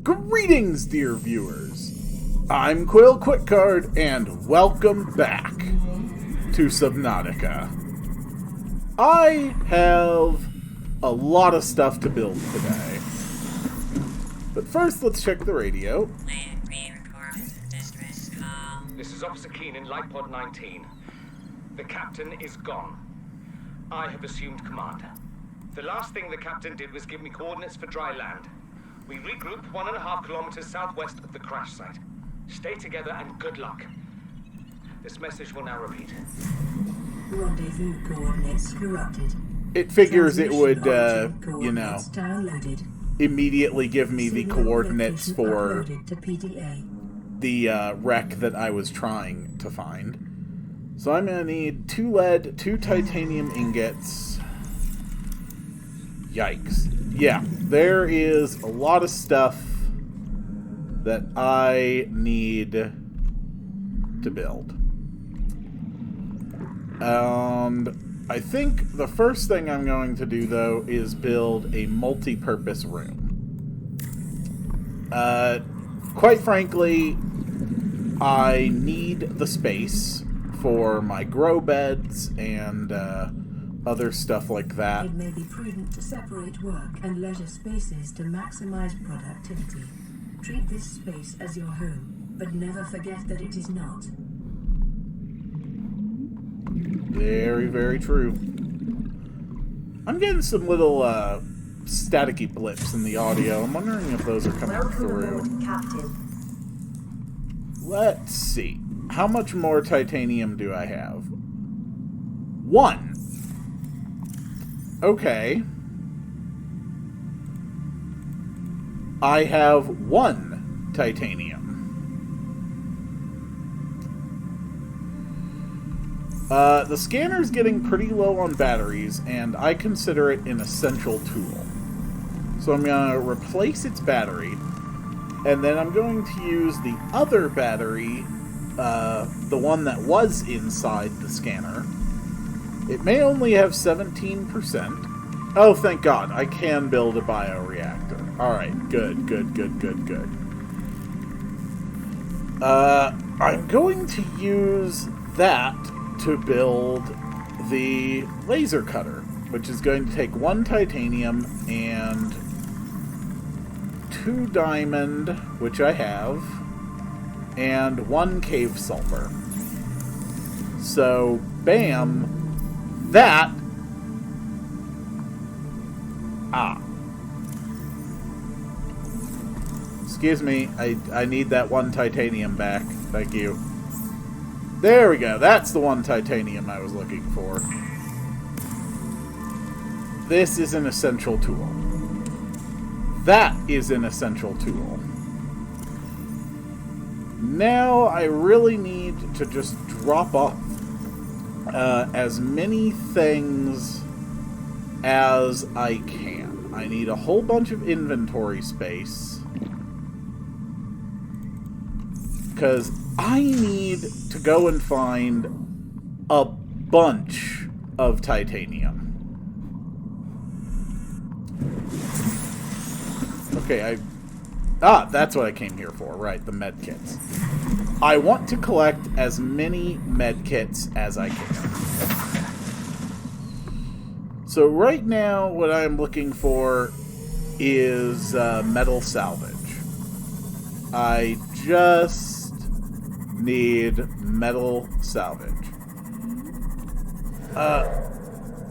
Greetings, dear viewers. I'm Quill Quickcard, and welcome back to Subnautica. I have a lot of stuff to build today. But first, let's check the radio. This is Officer Keen in Light Pod 19. The captain is gone. I have assumed command. The last thing the captain did was give me coordinates for dry land. We regroup 1.5 kilometers southwest of the crash site. Stay together and good luck. This message will now repeat. Rendezvous coordinates corrupted. It figures it would, downloaded. immediately give me the coordinates for To PDA. the wreck that I was trying to find. So I'm going to need 2 lead, 2 titanium ingots. Yikes. Yeah, there is a lot of stuff that I need to build. And I think the first thing I'm going to do, though, is build a multi-purpose room. Quite frankly, I need the space for my grow beds and other stuff like that. It may be prudent to separate work and leisure spaces to maximize productivity. Treat this space as your home, but never forget that it is not. Very, very true. I'm getting some little staticky blips in the audio. I'm wondering if those are coming through. Captain. Let's see. How much more titanium do I have? 1. Okay. I have 1 titanium. The scanner's getting pretty low on batteries, and I consider it an essential tool. So I'm going to replace its battery, and then I'm going to use the other battery, the one that was inside the scanner. It may only have 17%. Oh, thank God, I can build a bioreactor. Alright, good. I'm going to use that to build the laser cutter, which is going to take 1 titanium and 2 diamond, which I have, and 1 cave sulfur. So, bam, that... Excuse me, I need that 1 titanium back. Thank you. There we go. That's the 1 titanium I was looking for. This is an essential tool. That is an essential tool. Now I really need to just drop off as many things as I can. I need a whole bunch of inventory space, because I need to go and find a bunch of titanium. Okay, that's what I came here for, right, the medkits. I want to collect as many medkits as I can. So right now, what I'm looking for is metal salvage. I just need metal salvage.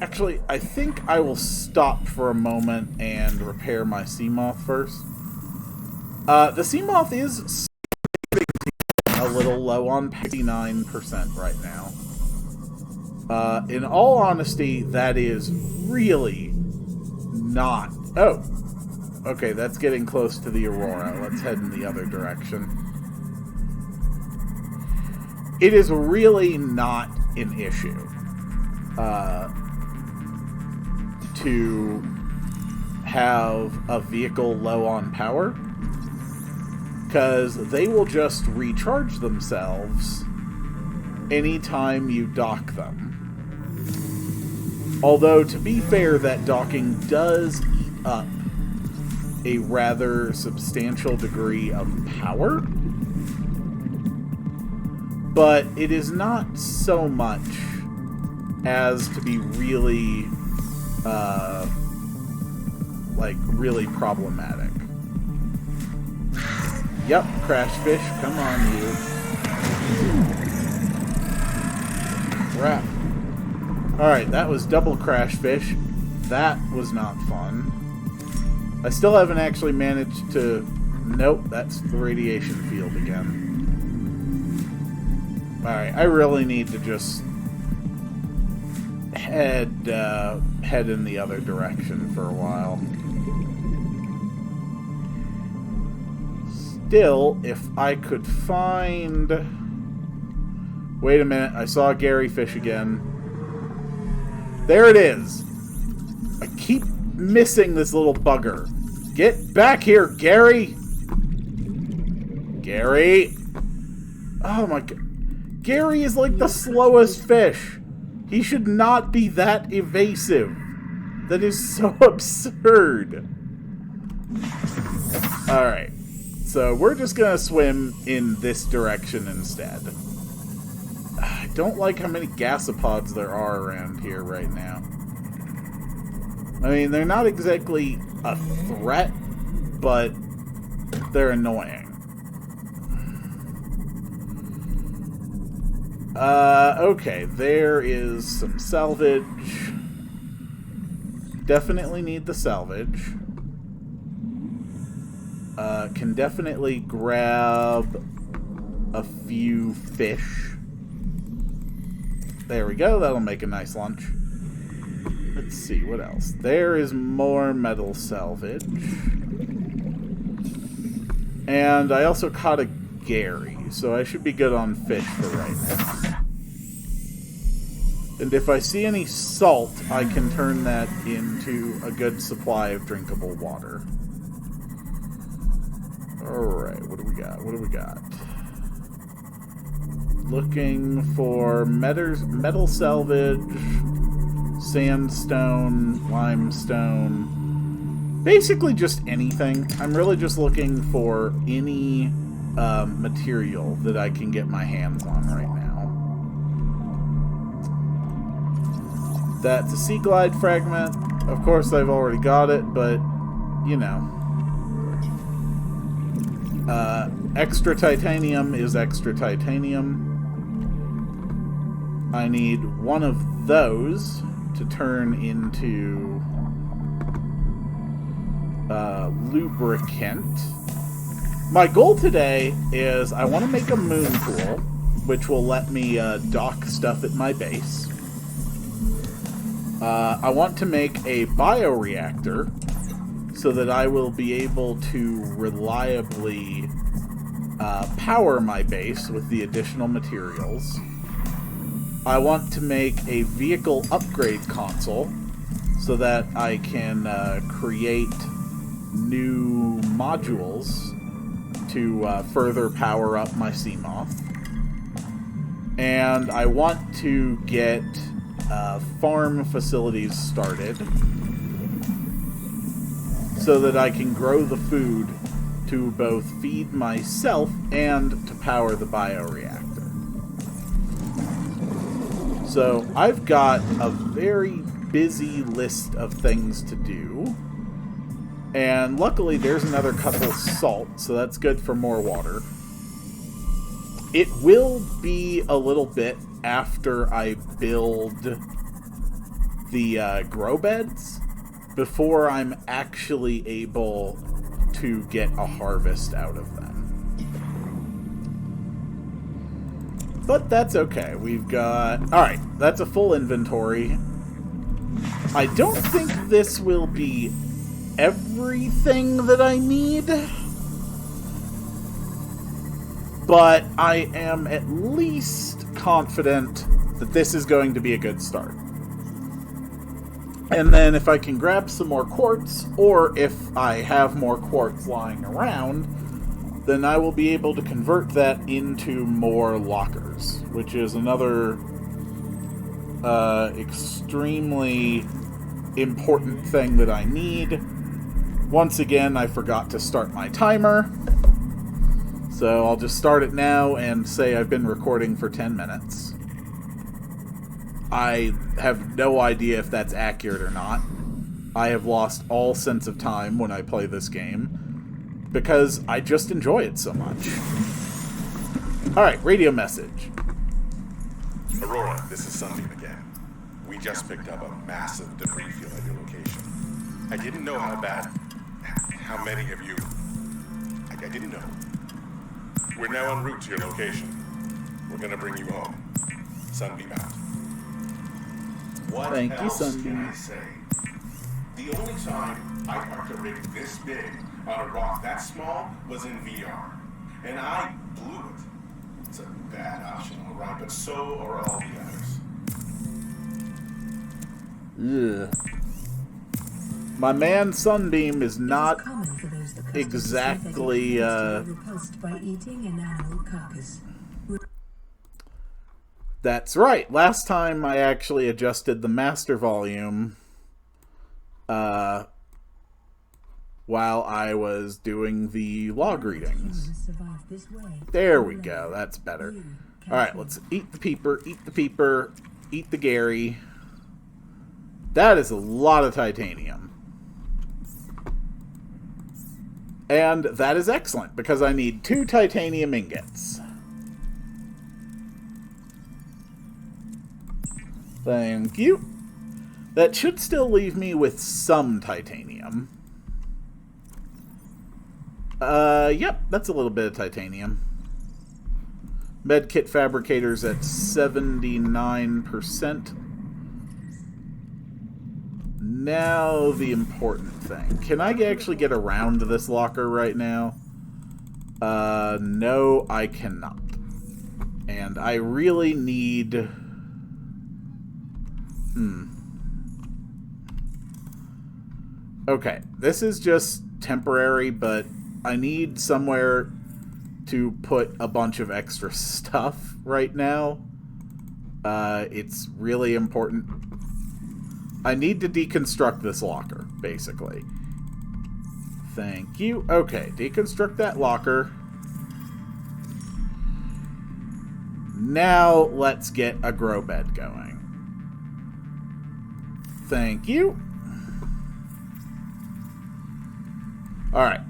Actually, I think I will stop for a moment and repair my Seamoth first. The Seamoth is a little low on 59% right now. In all honesty, that is really not... Oh! Okay, that's getting close to the Aurora. Let's head in the other direction. It is really not an issue to have a vehicle low on power, because they will just recharge themselves anytime you dock them. Although, to be fair, that docking does eat up a rather substantial degree of power. But it is not so much as to be really, really problematic. Yep, crash fish, come on, you. Crap. Alright, that was double crash fish. That was not fun. I still haven't actually managed to... Nope, that's the radiation field again. Alright, I really need to just head in the other direction for a while. Still, if I could find... Wait a minute, I saw Gary fish again. There it is! I keep missing this little bugger. Get back here, Gary! Gary! Oh my god. Gary is like the slowest fish. He should not be that evasive. That is so absurd. Alright. So we're just gonna swim in this direction instead. I don't like how many gasopods there are around here right now. I mean, they're not exactly a threat, but they're annoying. Okay, there is some salvage. Definitely need the salvage. Can definitely grab a few fish. There we go, that'll make a nice lunch. Let's see, what else? There is more metal salvage. And I also caught a Gary, so I should be good on fish for right now. And if I see any salt, I can turn that into a good supply of drinkable water. Alright, what do we got? What do we got? Looking for metal salvage, sandstone, limestone, basically just anything. I'm really just looking for any material that I can get my hands on right now. That's a sea glide fragment. Of course, I've already got it, but, you know. Extra titanium is extra titanium. I need one of those to turn into lubricant. My goal today is I want to make a moon pool, which will let me dock stuff at my base. I want to make a bioreactor so that I will be able to reliably power my base with the additional materials. I want to make a vehicle upgrade console so that I can create new modules to further power up my Seamoth. And I want to get farm facilities started so that I can grow the food to both feed myself and to power the bioreactor. So I've got a very busy list of things to do. And luckily there's another couple salt, so that's good for more water. It will be a little bit after I build the grow beds before I'm actually able to get a harvest out of them. But that's okay. We've got... Alright, that's a full inventory. I don't think this will be everything that I need, but I am at least confident that this is going to be a good start. And then if I can grab some more quartz, or if I have more quartz lying around, then I will be able to convert that into more lockers, which is another extremely important thing that I need. Once again, I forgot to start my timer. So I'll just start it now and say I've been recording for 10 minutes. I have no idea if that's accurate or not. I have lost all sense of time when I play this game because I just enjoy it so much. Alright, radio message. Aurora, this is Sunbeam again. We just picked up a massive debris field at your location. I didn't know how many of you... I didn't know. We're now en route to your location. We're gonna bring you home. Sunbeam out. What Thank you, else Sunbeam. can I say? The only time I parked a rig this big on a rock that small was in VR. And I blew it. It's a bad option, alright, but so are all the others. Ugh. My man Sunbeam is not Common for those that exactly, repulsed by eating an animal carcass. That's right. Last time I actually adjusted the master volume while I was doing the log readings. There we go. That's better. Alright, let's eat the peeper, eat the peeper, eat the Gary. That is a lot of titanium. And that is excellent, because I need 2 titanium ingots. Thank you. That should still leave me with some titanium. Yep, that's a little bit of titanium. Medkit fabricator's at 79%. Now the important thing. Can I actually get around this locker right now? No, I cannot. And I really need... Okay, this is just temporary, but I need somewhere to put a bunch of extra stuff right now. It's really important. I need to deconstruct this locker, basically. Thank you. Okay, deconstruct that locker. Now, let's get a grow bed going. Thank you. Alright.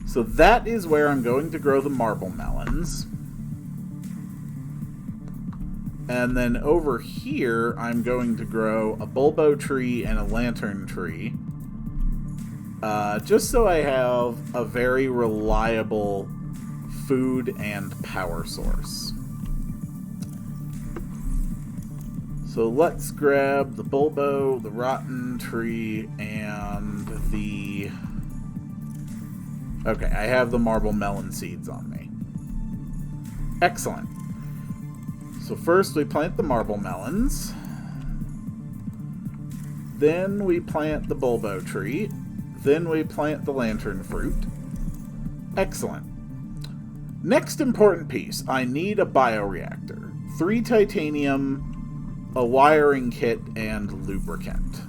So that is where I'm going to grow the marble melons. And then over here, I'm going to grow a bulbo tree and a lantern tree. Just so I have a very reliable food and power source. So let's grab the bulbo, the rotten tree, and the... Okay, I have the marble melon seeds on me. Excellent. So first we plant the marble melons. Then we plant the bulbo tree. Then we plant the lantern fruit. Excellent. Next important piece. I need a bioreactor. 3 titanium, a wiring kit, and lubricant.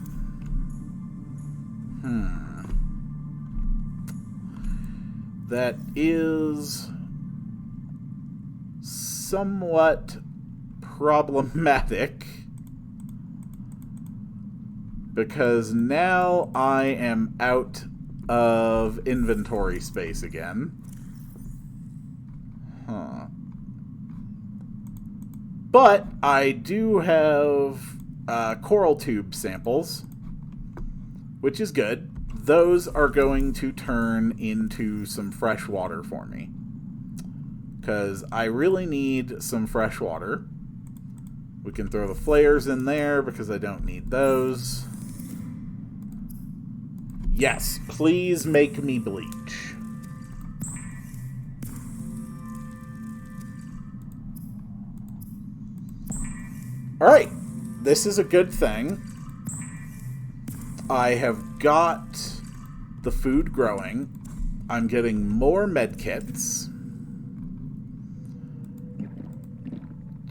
That is somewhat problematic, because now I am out of inventory space again. But I do have coral tube samples, which is good. Those are going to turn into some fresh water for me, because I really need some fresh water. We can throw the flares in there because I don't need those. Yes, please make me bleach. Alright, this is a good thing. I have got the food growing. I'm getting more medkits.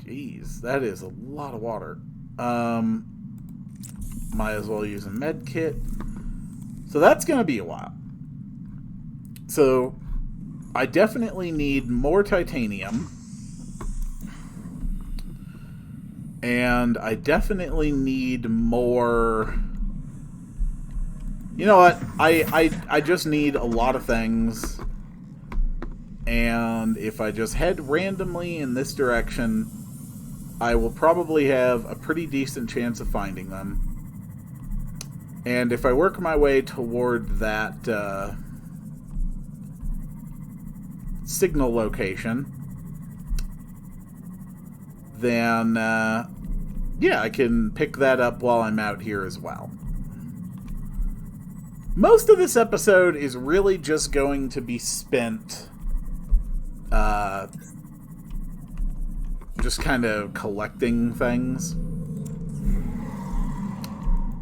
Jeez, that is a lot of water. Might as well use a medkit. So that's going to be a while. So, I definitely need more titanium. And I definitely need more... You know what? I just need a lot of things. And if I just head randomly in this direction, I will probably have a pretty decent chance of finding them. And if I work my way toward that signal location, then yeah, I can pick that up while I'm out here as well. Most of this episode is really just going to be spent just kind of collecting things.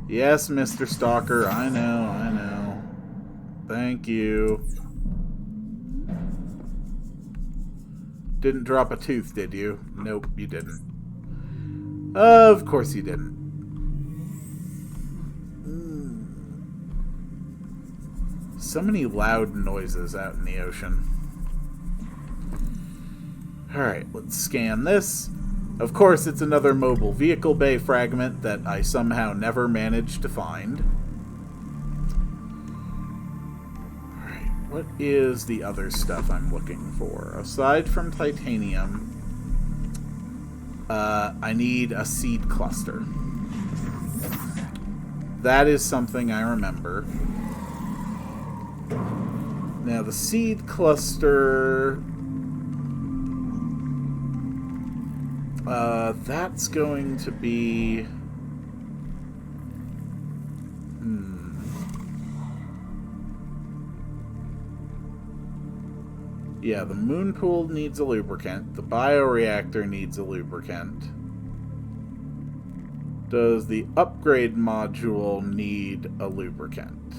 Yes, Mr. Stalker, I know. Thank you. Didn't drop a tooth, did you? Nope, you didn't. Of course you didn't. So many loud noises out in the ocean. Alright, let's scan this. Of course, it's another mobile vehicle bay fragment that I somehow never managed to find. Alright, what is the other stuff I'm looking for? Aside from titanium, I need a seed cluster. That is something I remember. Now, the seed cluster... that's going to be... Yeah, the moon pool needs a lubricant. The bioreactor needs a lubricant. Does the upgrade module need a lubricant?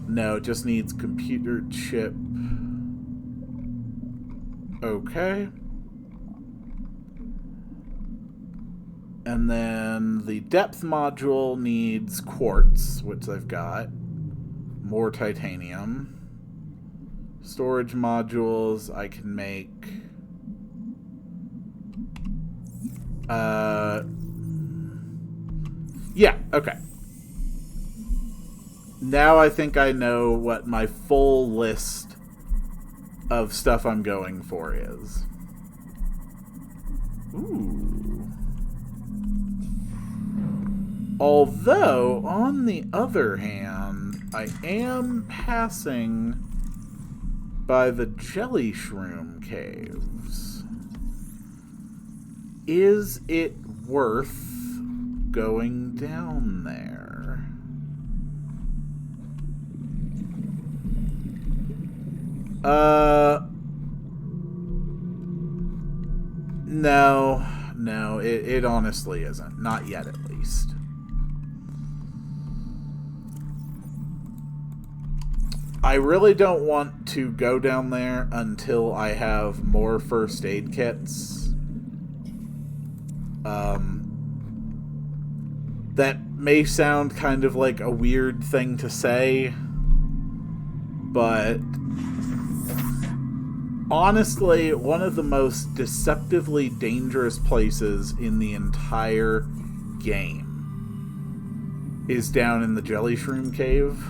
No, it just needs computer chip. Okay. And then the depth module needs quartz, which I've got. More titanium. Storage modules I can make. Yeah, okay. Now I think I know what my full list of stuff I'm going for is. Ooh. Although, on the other hand, I am passing by the jelly shroom caves. Is it worth going down there? No, it honestly isn't. Not yet, at least. I really don't want to go down there until I have more first aid kits. That may sound kind of like a weird thing to say, but honestly, one of the most deceptively dangerous places in the entire game is down in the jelly shroom cave.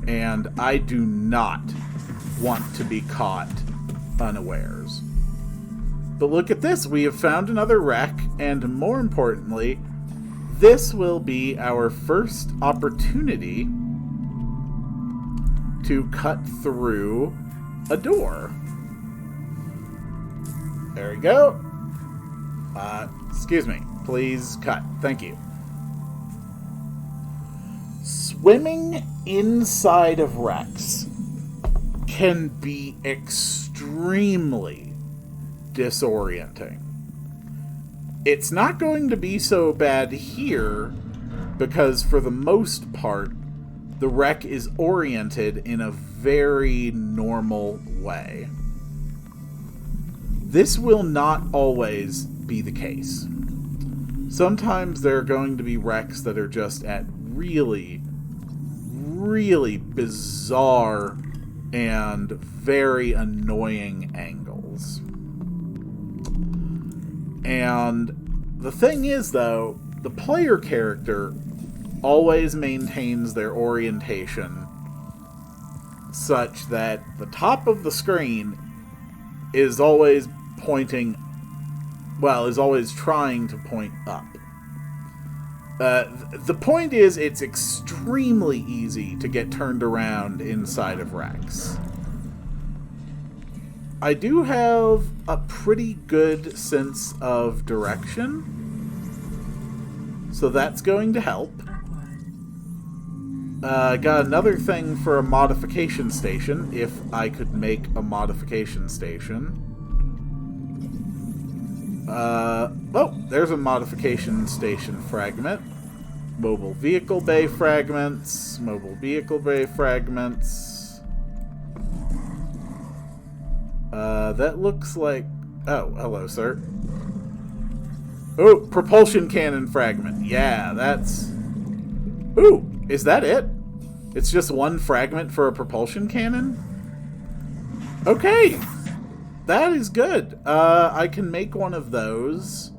And I do not want to be caught unawares. But look at this, we have found another wreck, and more importantly, this will be our first opportunity to cut through a door. There we go. Excuse me. Please cut. Thank you. Swimming inside of wrecks can be extremely disorienting. It's not going to be so bad here because for the most part the wreck is oriented in a very normal way. This will not always be the case. Sometimes there are going to be wrecks that are just at really really bizarre and very annoying angles. And the thing is, though, the player character always maintains their orientation such that the top of the screen is always pointing, well, is always trying to point up. The point is, it's extremely easy to get turned around inside of Rex. I do have a pretty good sense of direction, so that's going to help. I got another thing for a modification station, if I could make a modification station. Oh, there's a modification station fragment. Mobile vehicle bay fragments. Mobile vehicle bay fragments. That looks like... Oh, hello, sir. Oh, propulsion cannon fragment. Yeah, that's... Ooh, is that it? It's just one fragment for a propulsion cannon? Okay. That is good. I can make one of those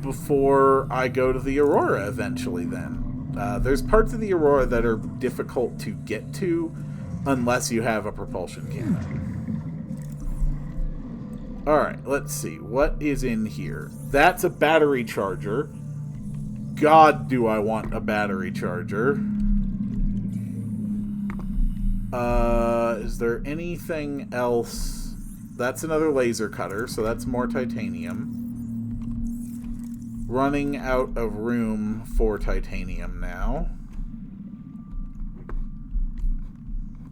before I go to the Aurora eventually then. There's parts of the Aurora that are difficult to get to unless you have a propulsion cannon. Alright, let's see. What is in here? That's a battery charger. God, do I want a battery charger. Is there anything else? That's another laser cutter, so that's more titanium. Running out of room for titanium now.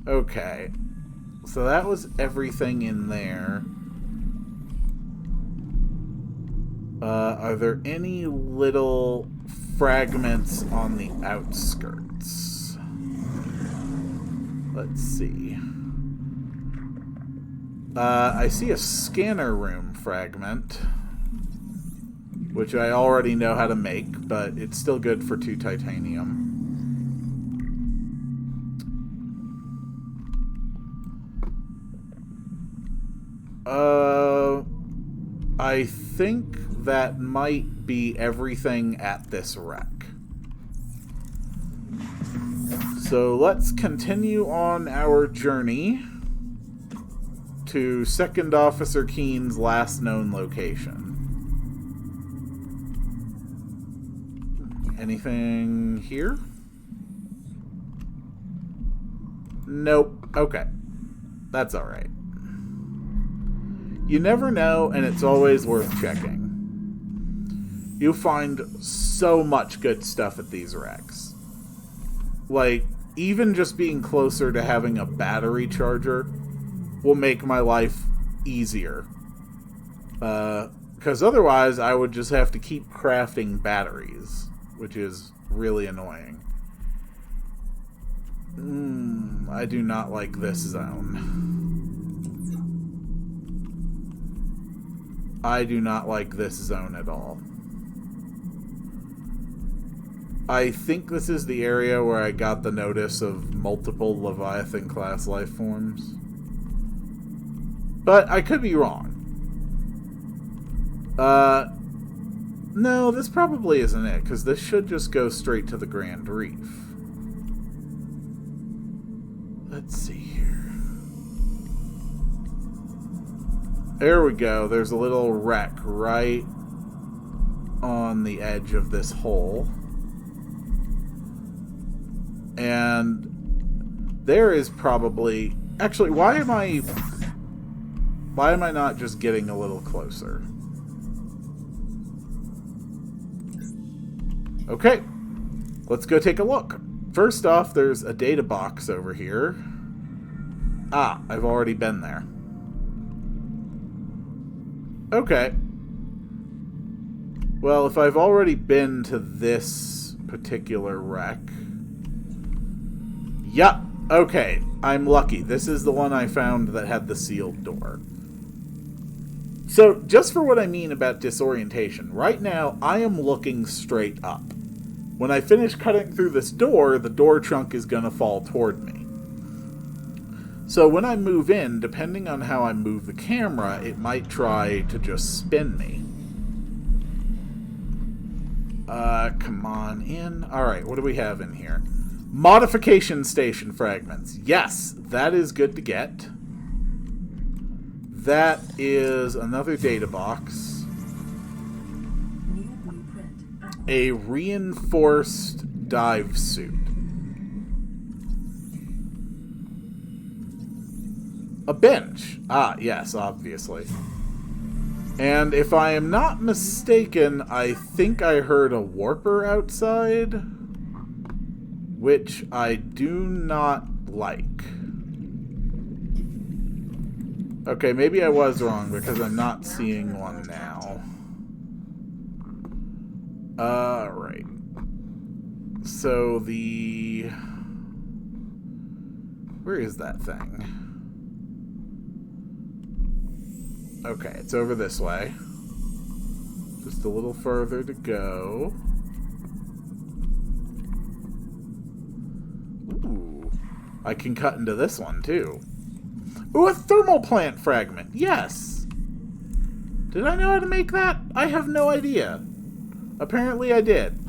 Okay. So that was everything in there. Are there any little fragments on the outskirts? Let's see. I see a scanner room fragment, which I already know how to make, but it's still good for 2 titanium. I think that might be everything at this wreck. So let's continue on our journey to Second Officer Keen's last known location. Anything here? Nope. Okay. That's alright. You never know, and it's always worth checking. You find so much good stuff at these wrecks. Like, even just being closer to having a battery charger will make my life easier. Because otherwise, I would just have to keep crafting batteries, which is really annoying. I do not like this zone. I do not like this zone at all. I think this is the area where I got the notice of multiple Leviathan-class life forms. But I could be wrong. No, this probably isn't it, because this should just go straight to the Grand Reef. Let's see here. There we go. There's a little wreck right on the edge of this hole. And there is probably... Actually, why am I not just getting a little closer? Okay. Let's go take a look. First off, there's a data box over here. Ah, I've already been there. Okay. Well, if I've already been to this particular wreck... Yup. Okay. I'm lucky. This is the one I found that had the sealed door. So, just for what I mean about disorientation, right now I am looking straight up. When I finish cutting through this door, the door trunk is going to fall toward me. So when I move in, depending on how I move the camera, it might try to just spin me. Come on in. Alright, what do we have in here? Modification station fragments. Yes, that is good to get. That is another data box. A reinforced dive suit. A bench. Ah, yes, obviously. And if I am not mistaken, I think I heard a warper outside, which I do not like. Okay, maybe I was wrong because I'm not seeing one now. Alright. So the... Where is that thing? Okay, it's over this way. Just a little further to go. Ooh. I can cut into this one, too. Ooh, a thermal plant fragment! Yes! Did I know how to make that? I have no idea. Apparently I did.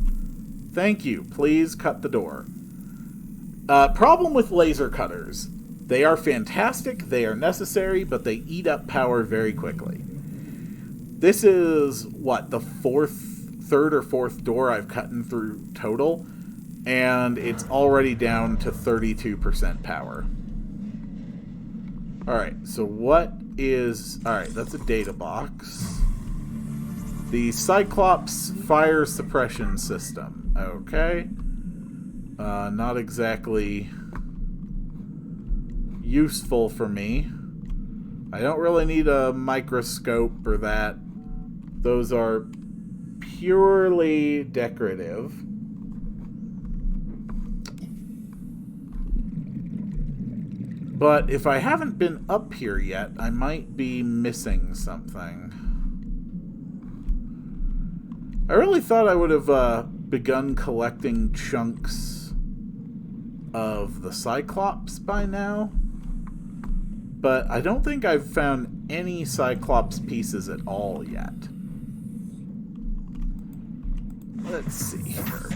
Thank you. Please cut the door. Problem with laser cutters. They are fantastic, they are necessary, but they eat up power very quickly. This is, what, the third or fourth door I've cut in through total, and it's already down to 32% power. Alright, so what is... Alright, that's a data box. The Cyclops Fire Suppression System. Okay. Not exactly... useful for me. I don't really need a microscope or that. Those are purely decorative. But if I haven't been up here yet, I might be missing something. I really thought I would have begun collecting chunks of the Cyclops by now. But I don't think I've found any Cyclops pieces at all yet. Let's see here.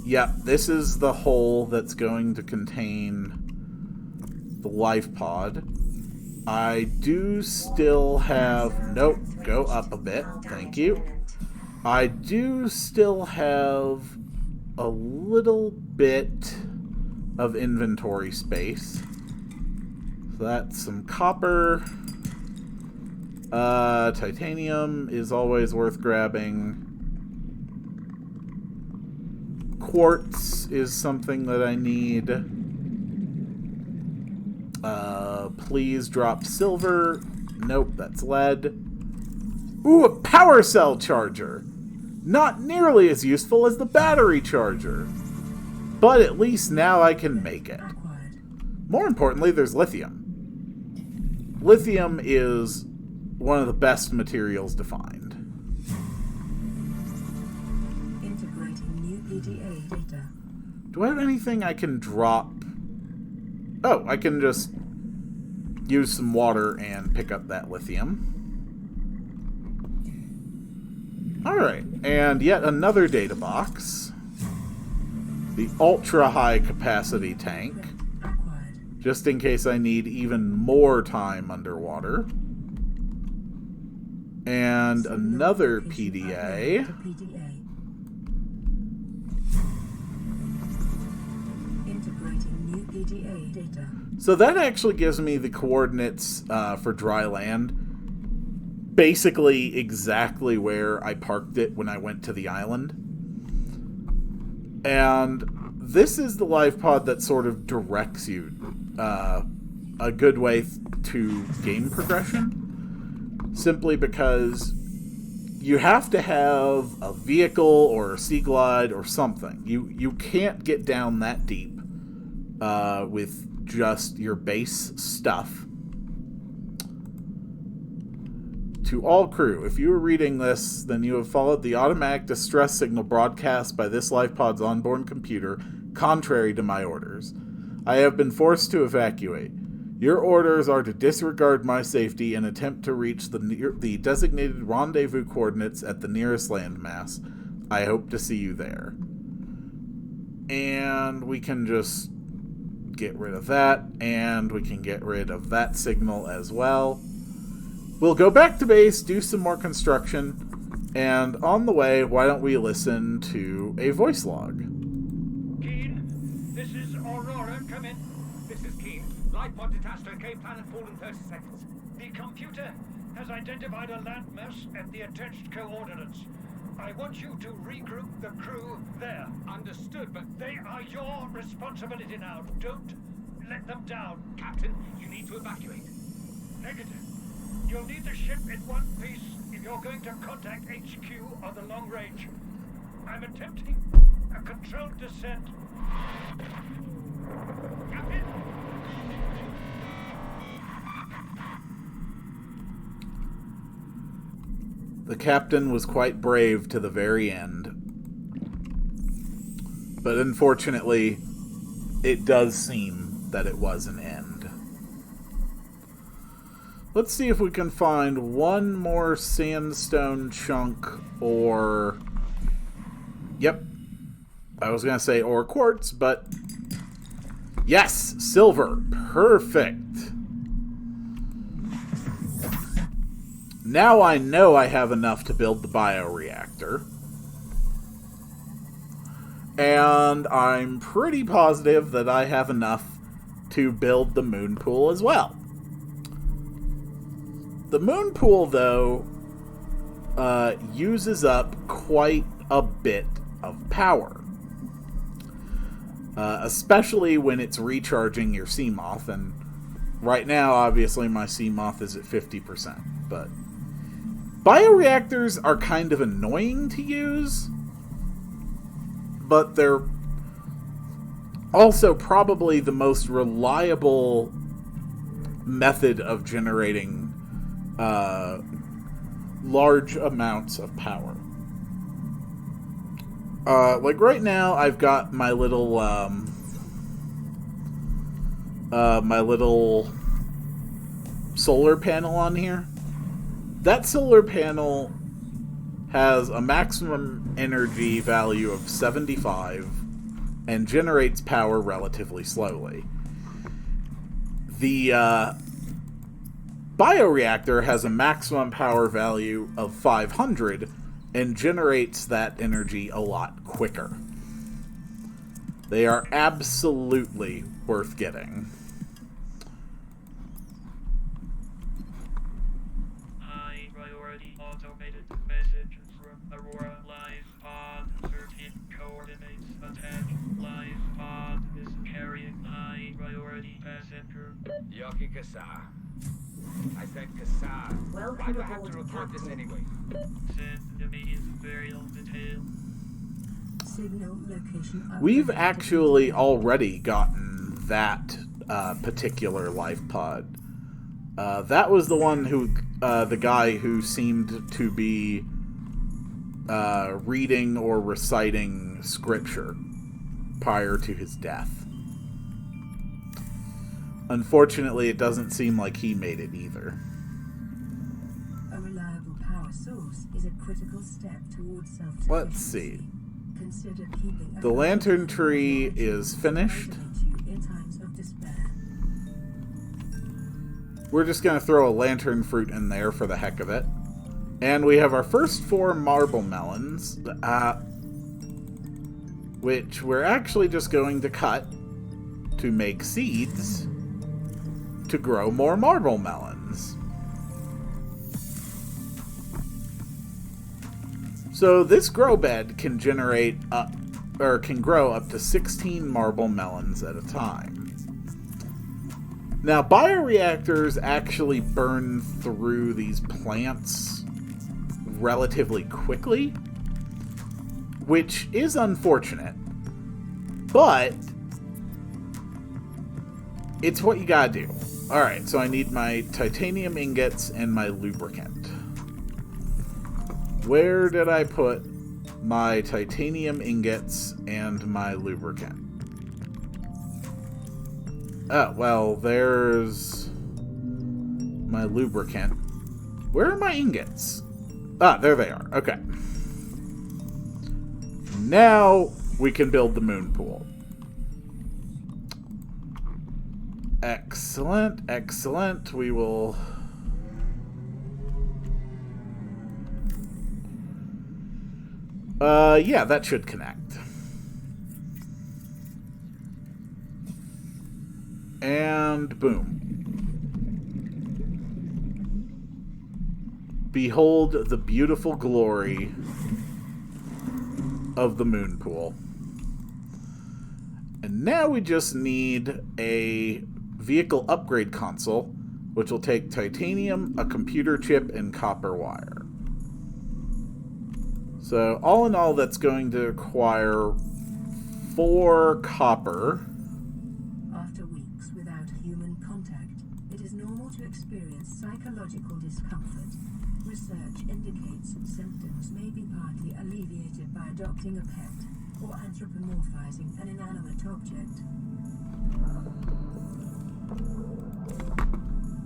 Yeah, this is the hole that's going to contain the life pod. I do still have... Nope, go up a bit. Thank you. I do still have a little bit of inventory space. So that's some copper. Titanium is always worth grabbing. Quartz is something that I need. Please drop silver. Nope, that's lead. Ooh, a power cell charger! Not nearly as useful as the battery charger. But at least now I can make it. More importantly, there's lithium. Lithium is one of the best materials to find. Integrating new PDA data. Do I have anything I can drop? Oh, I can just use some water and pick up that lithium. Alright, and yet another data box. The ultra-high capacity tank. Just in case I need even more time underwater. And another PDA. Integrating new PDA data. So that actually gives me the coordinates for dry land. Basically exactly where I parked it when I went to the island. And this is the life pod that sort of directs you a good way to game progression. Simply because you have to have a vehicle or a sea glide or something. You can't get down that deep with just your base stuff. To all crew, if you are reading this, then you have followed the automatic distress signal broadcast by this LifePod's onboard computer, contrary to my orders. I have been forced to evacuate. Your orders are to disregard my safety and attempt to reach the designated rendezvous coordinates at the nearest landmass. I hope to see you there. And we can just get rid of that, and we can get rid of that signal as well. We'll go back to base, do some more construction, and on the way, why don't we listen to a voice log? Keen, this is Aurora. Come in. This is Keen. Life pod detached to Cape Planet Fall in 30 seconds. The computer has identified a landmass at the attached coordinates. I want you to regroup the crew there. Understood, but They are your responsibility now. Don't let them down. Captain, you need to evacuate. Negative. You'll need the ship in one piece if you're going to contact HQ on the long range. I'm attempting a controlled descent. Captain! The captain was quite brave to the very end. But unfortunately, it does seem that it was an end. Let's see if we can find one more sandstone chunk or... Yep. I was going to say or quartz, but... Yes! Silver! Perfect! Now I know I have enough to build the bioreactor. And I'm pretty positive that I have enough to build the moon pool as well. The moon pool, though, uses up quite a bit of power. Especially when it's recharging your Seamoth. And right now, obviously, my Seamoth is at 50%. But bioreactors are kind of annoying to use. But they're also probably the most reliable method of generating large amounts of power. Like right now, I've got my little solar panel on here. That solar panel has a maximum energy value of 75 and generates power relatively slowly. The bioreactor has a maximum power value of 500 and generates that energy a lot quicker. They are absolutely worth getting. High priority automated message from Aurora. Live pod 13 coordinates attached. Live pod is carrying high priority passenger. Yoki Kassar. I said Kassar. Welcome Why do I have aboard, to report this Captain. anyway? Send to me in burial detail. Signal location We've updated. actually already gotten that particular life pod. That was the one who, the guy who seemed to be reading or reciting scripture prior to his death. Unfortunately, it doesn't seem like he made it either. A reliable power source is a critical step towards self-sufficiency. Let's see. Consider keeping a The lantern tree is finished. motivate you in times of despair. We're just going to throw a lantern fruit in there for the heck of it. And we have our first 4 marble melons, which we're actually just going to cut to make seeds to grow more marble melons. So this grow bed can generate can grow up to 16 marble melons at a time. Now, bioreactors actually burn through these plants relatively quickly, which is unfortunate, but it's what you gotta do. Alright, so I need my titanium ingots and my lubricant. Where did I put my titanium ingots and my lubricant? Oh, well, there's my lubricant. Where are my ingots? Ah, there they are. Okay. Now we can build the moon pool. Excellent, excellent. We will... yeah, that should connect. And boom. Behold the beautiful glory of the moon pool. And now we just need a vehicle upgrade console, which will take titanium, a computer chip, and copper wire. So all in all, that's going to require 4 copper. After weeks without human contact, it is normal to experience psychological discomfort. Research indicates symptoms may be partly alleviated by adopting a pet or anthropomorphizing an inanimate object.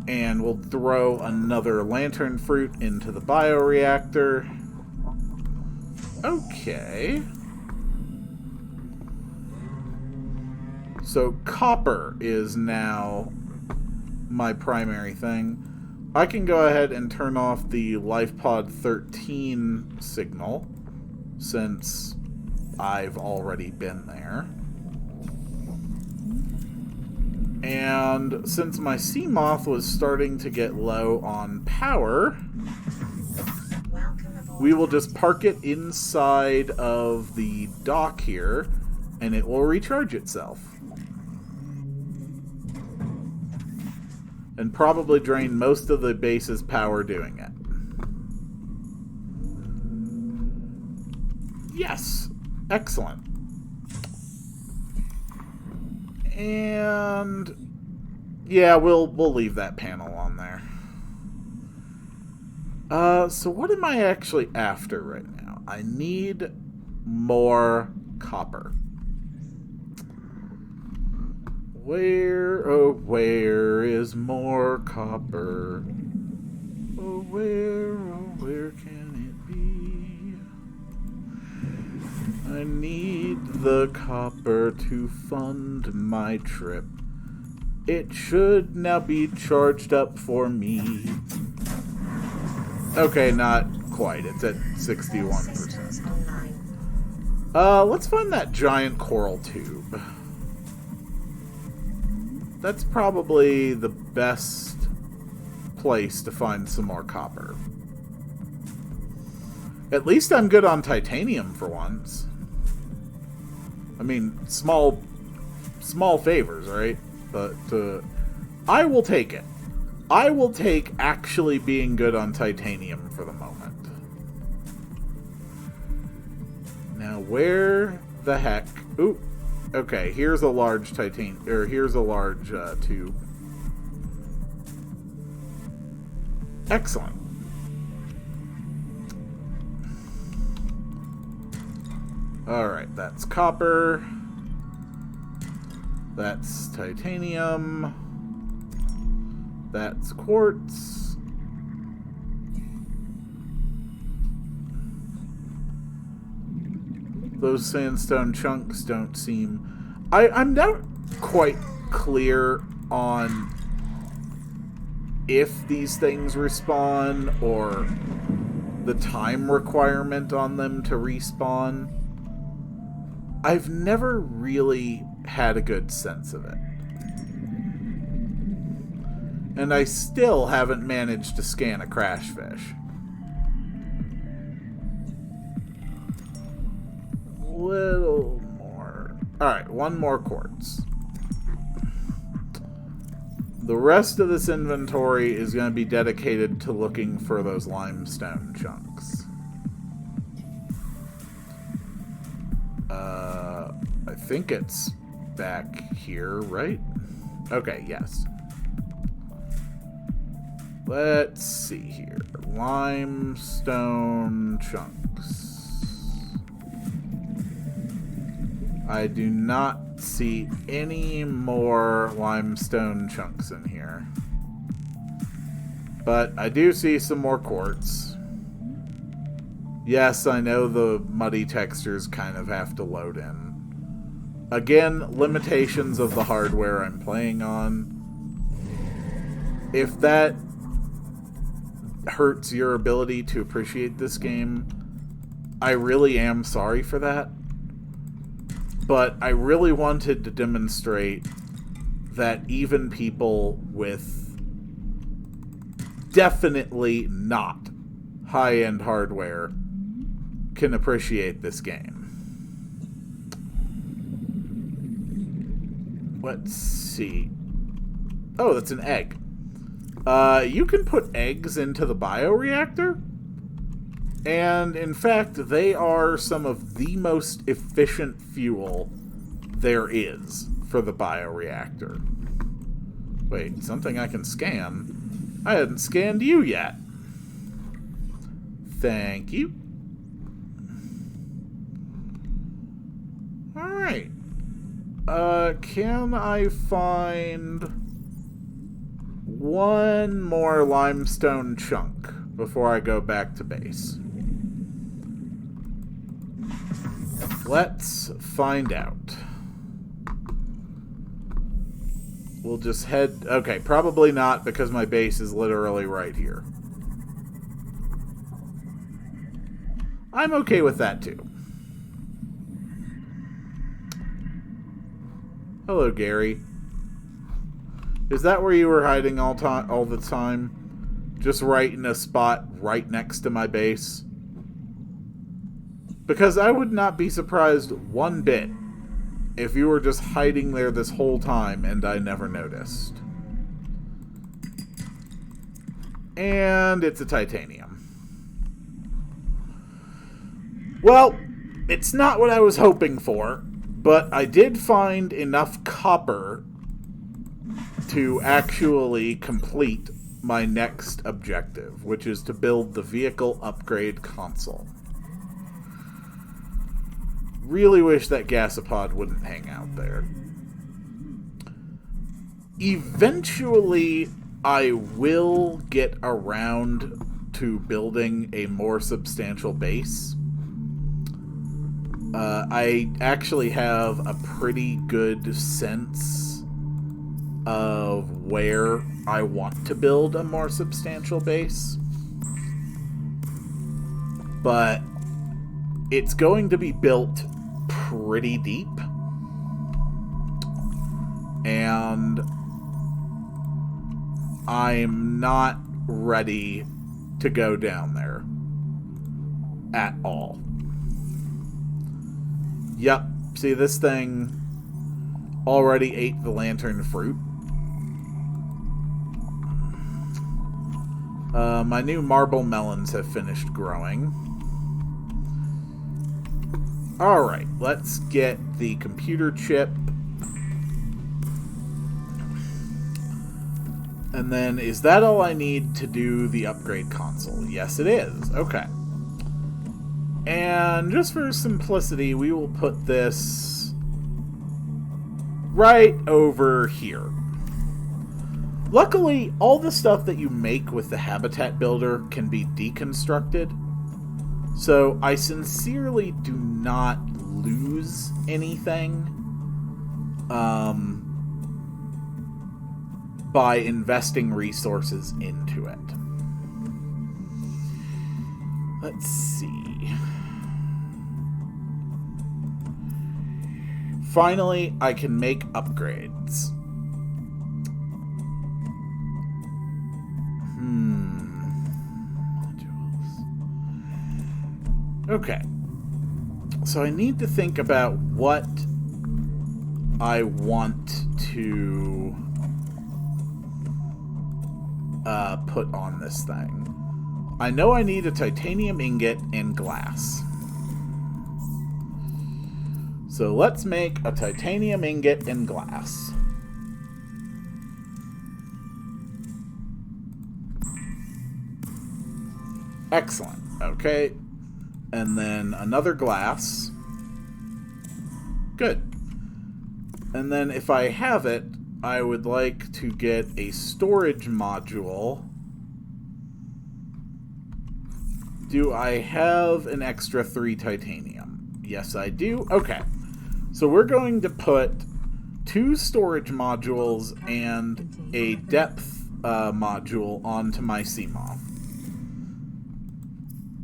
And we'll throw another lantern fruit into the bioreactor. Okay. So copper is now my primary thing. I can go ahead and turn off the LifePod 13 signal, since I've already been there. And since my Seamoth was starting to get low on power, we will just park it inside of the dock here, and it will recharge itself. And probably drain most of the base's power doing it. Yes! Excellent. And yeah, we'll leave that panel on there. So what am I actually after right now? I need more copper. Where, oh, where is more copper? Oh, where can it be? I need the copper to fund my trip. It should now be charged up for me. Okay, not quite. It's at 61%. Let's find that giant coral tube. That's probably the best place to find some more copper. At least I'm good on titanium for once. I mean, small favors, right? But I will take it. I will take actually being good on titanium for the moment. Now, where the heck... Ooh. Okay, here's a large here's a large tube. Excellent. Alright, that's copper. That's titanium. That's quartz. Those sandstone chunks don't seem... I'm not quite clear on if these things respawn or the time requirement on them to respawn. I've never really had a good sense of it. And I still haven't managed to scan a crash fish. Little more. Alright, one more quartz. The rest of this inventory is going to be dedicated to looking for those limestone chunks. I think it's back here, right? Okay, yes. Let's see here. Limestone chunks. I do not see any more limestone chunks in here. But I do see some more quartz. Yes, I know the muddy textures kind of have to load in. Again, limitations of the hardware I'm playing on. If that hurts your ability to appreciate this game, I really am sorry for that. But I really wanted to demonstrate that even people with definitely not high-end hardware can appreciate this game. Let's see. Oh, that's an egg. You can put eggs into the bioreactor. And, in fact, they are some of the most efficient fuel there is for the bioreactor. Wait, something I can scan? I hadn't scanned you yet. Thank you. Alright. Can I find one more limestone chunk before I go back to base? Let's find out. We'll just head... Okay, probably not, because my base is literally right here. I'm okay with that, too. Hello, Gary. Is that where you were hiding all the time? Just right in a spot right next to my base? Because I would not be surprised one bit if you were just hiding there this whole time and I never noticed. And it's a titanium. Well, it's not what I was hoping for, but I did find enough copper to actually complete my next objective, which is to build the vehicle upgrade console. Really wish that gasopod wouldn't hang out there. Eventually, I will get around to building a more substantial base. I actually have a pretty good sense of where I want to build a more substantial base. But it's going to be built pretty deep. And I'm not ready to go down there at all. Yep, see, this thing already ate the lantern fruit. My new marble melons have finished growing. Alright, let's get the computer chip. And then, is that all I need to do the upgrade console? Yes, it is. Okay. And just for simplicity, we will put this right over here. Luckily, all the stuff that you make with the habitat builder can be deconstructed. So I sincerely do not lose anything by investing resources into it. Let's see. Finally, I can make upgrades. Modules. Okay. So I need to think about what I want to put on this thing. I know I need a titanium ingot and glass. So let's make a titanium ingot and glass. Excellent. Okay. And then another glass. Good. And then if I have it, I would like to get a storage module. Do I have an extra 3 titanium? Yes, I do. Okay. So we're going to put 2 storage modules and a depth module onto my Seamoth.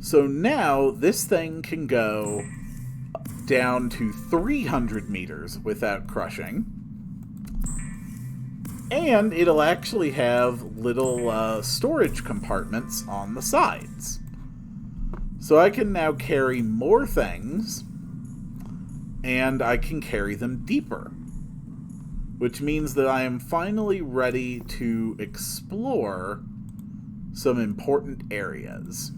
So now this thing can go down to 300 meters without crushing. And it'll actually have little storage compartments on the sides. So I can now carry more things, and I can carry them deeper. Which means that I am finally ready to explore some important areas.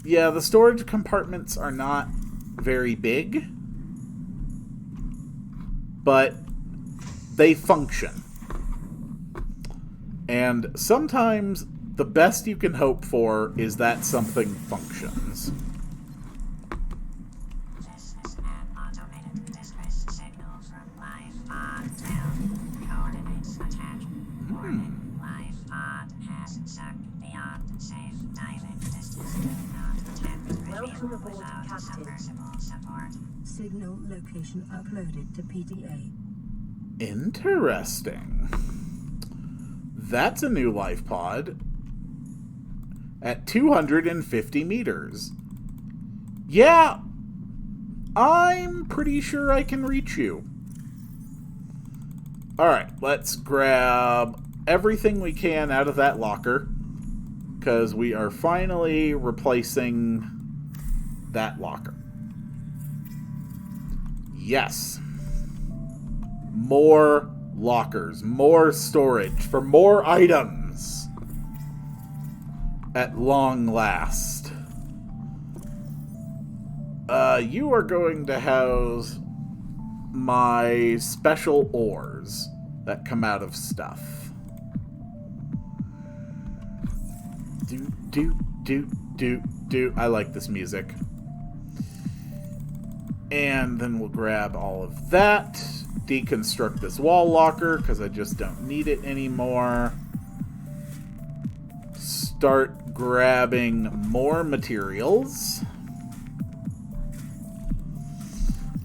Yeah, the storage compartments are not very big, but they function. And sometimes the best you can hope for is that something functions. This is an automated disgrace signal from live pod to coordinates attached. Warning, live pod has sucked beyond safe diving distance. Do not attempt retrieval without submersible support. Signal location uploaded to PDA. Interesting. That's a new life pod. At 250 meters. Yeah, I'm pretty sure I can reach you. Alright, let's grab everything we can out of that locker, because we are finally replacing that locker. Yes. More lockers, more storage for more items. At long last. You are going to house my special ores that come out of stuff. Do. I like this music. And then we'll grab all of that. Deconstruct this wall locker, because I just don't need it anymore. Start grabbing more materials.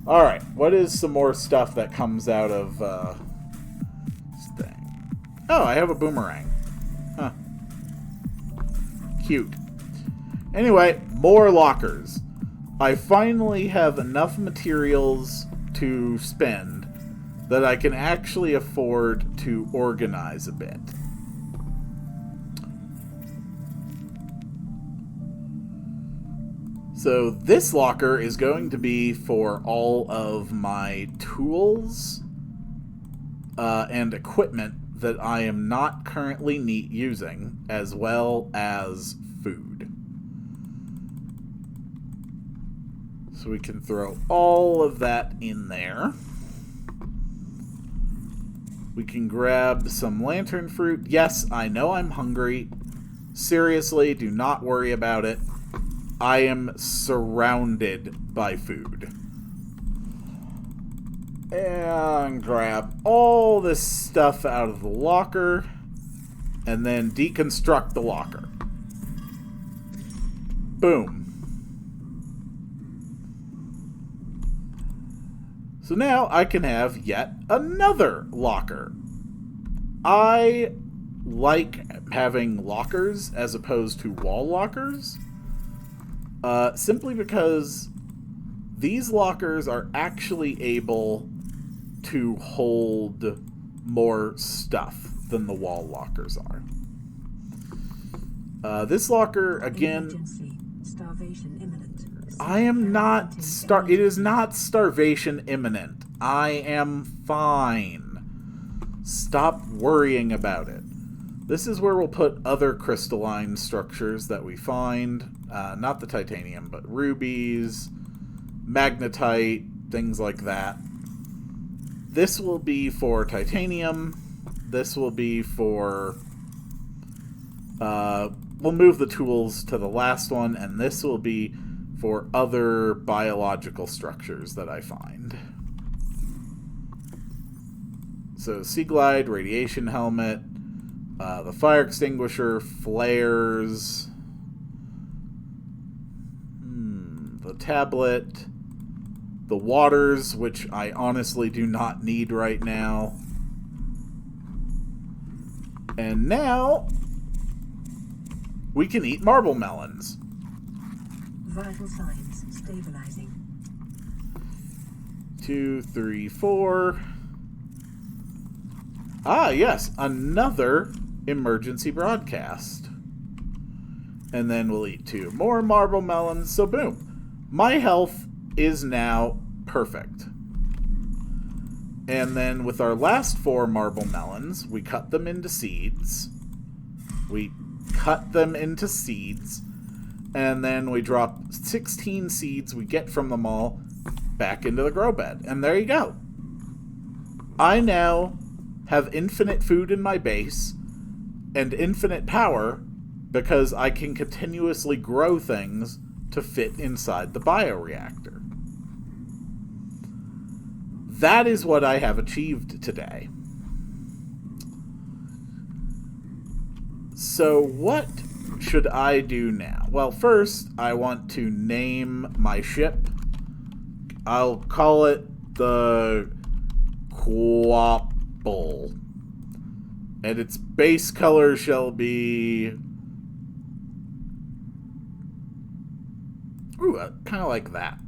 Alright, what is some more stuff that comes out of this thing? Oh, I have a boomerang. Huh. Cute. Anyway, more lockers. I finally have enough materials to spend that I can actually afford to organize a bit. So this locker is going to be for all of my tools and equipment that I am not currently using, as well as food. So we can throw all of that in there. We can grab some lantern fruit. Yes, I know I'm hungry. Seriously, do not worry about it. I am surrounded by food. And grab all this stuff out of the locker. And then deconstruct the locker. Boom. So now I can have yet another locker. I like having lockers as opposed to wall lockers. Simply because these lockers are actually able to hold more stuff than the wall lockers are. This locker, again... Emergency. Starvation imminent. I am not it is not starvation imminent. I am fine. Stop worrying about it. This is where we'll put other crystalline structures that we find. Not the titanium, but rubies, magnetite, things like that. This will be for titanium. this will be for... we'll move the tools to the last one, and this will be for other biological structures that I find. So, Sea Glide, radiation helmet, the fire extinguisher, flares, the tablet, the waters, which I honestly do not need right now. And now we can eat marble melons. Vital signs stabilizing. 2, 3, 4. Ah, yes, another emergency broadcast. And then we'll eat 2 more marble melons. So boom, my health is now perfect. And then with our last 4 marble melons, we cut them into seeds. And then we drop 16 seeds we get from them all back into the grow bed. And there you go. I now have infinite food in my base and infinite power because I can continuously grow things to fit inside the bioreactor. That is what I have achieved today. So what should I do now? Well, first, I want to name my ship. I'll call it the Quapple. And its base color shall be... Ooh, kind of like that.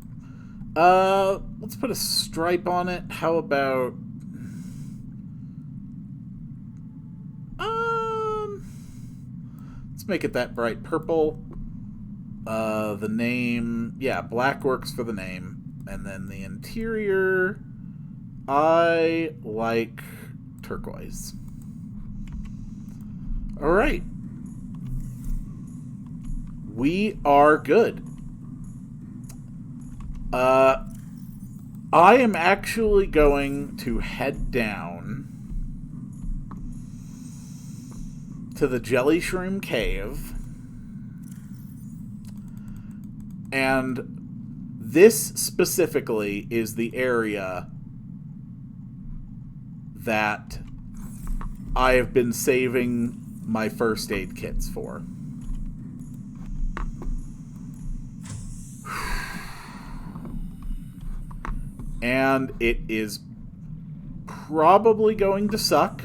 Let's put a stripe on it. How about... let's make it that bright purple. The name... Yeah, black works for the name. And then the interior... I like turquoise. Alright. We are good. I am actually going to head down to the Jelly Shroom Cave. And this specifically is the area that I have been saving my first aid kits for. And it is probably going to suck.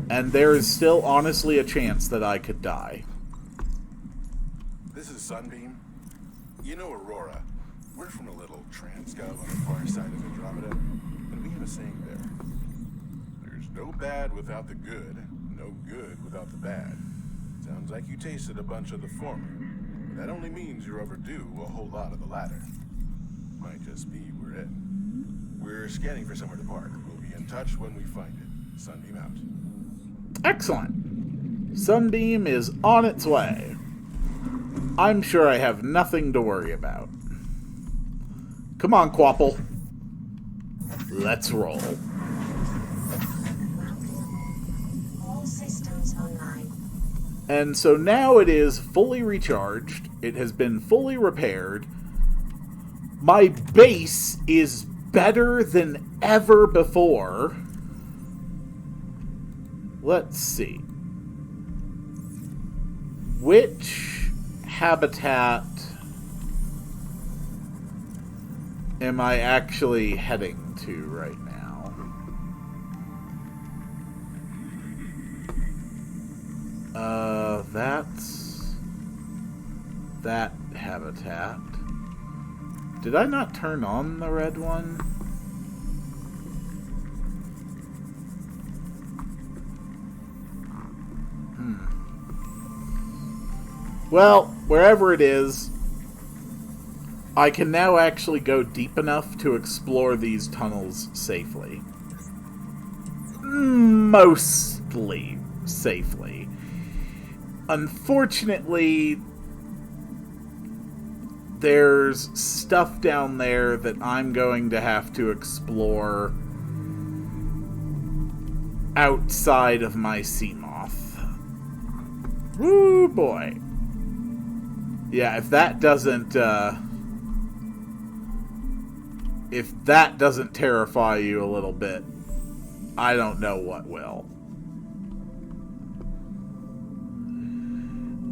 And there is still honestly a chance that I could die. This is Sunbeam. You know Aurora. We're from a little transgov on the far side of Andromeda, and we have a saying there. There's no bad without the good, no good without the bad. Sounds like you tasted a bunch of the former. That only means you're overdue a whole lot of the latter. Might just be we're in. We're scanning for somewhere to park. We'll be in touch when we find it. Sunbeam out. Excellent. Sunbeam is on its way. I'm sure I have nothing to worry about. Come on, Quapple. Let's roll. All systems online. And so now it is fully recharged. It has been fully repaired. My base is better than ever before. Let's see. Which habitat am I actually heading to right now? That's that habitat. Did I not turn on the red one? Well, wherever it is, I can now actually go deep enough to explore these tunnels safely. Mostly safely. Unfortunately, there's stuff down there that I'm going to have to explore outside of my sea moth. Woo boy. Yeah, if that doesn't terrify you a little bit, I don't know what will.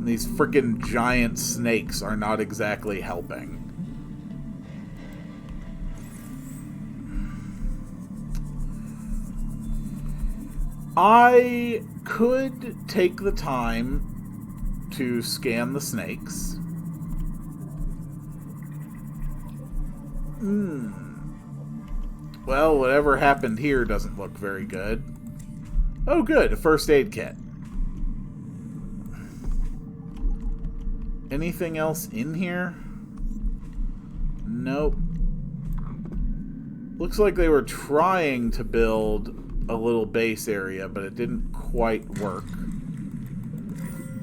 These freaking giant snakes are not exactly helping. I could take the time to scan the snakes. Well, whatever happened here doesn't look very good. Oh good, a first aid kit. Anything else in here? Nope. Looks like they were trying to build a little base area, but it didn't quite work.